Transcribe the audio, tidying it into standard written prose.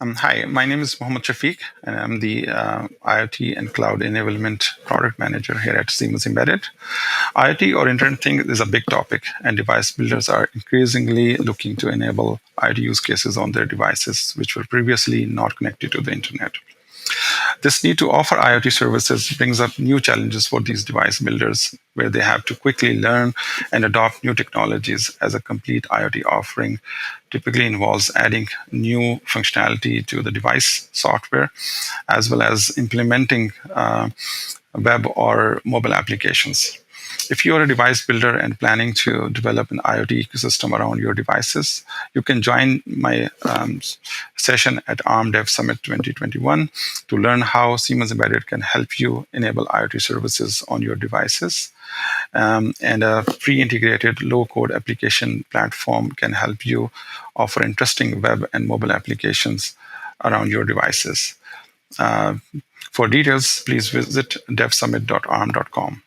Hi, my name is Mohammed Shafique, and I'm the IoT and Cloud Enablement Product Manager here at Siemens Embedded. IoT or Internet Thing is a big topic, and device builders are increasingly looking to enable IoT use cases on their devices, which were previously not connected to the Internet. This need to offer IoT services brings up new challenges for these device builders, where they have to quickly learn and adopt new technologies, as a complete IoT offering typically involves adding new functionality to the device software, as well as implementing web or mobile applications. If you are a device builder and planning to develop an IoT ecosystem around your devices, you can join my session at ARM DevSummit 2021 to learn how Siemens Embedded can help you enable IoT services on your devices. And a pre-integrated low-code application platform can help you offer interesting web and mobile applications around your devices. For details, please visit devsummit.arm.com.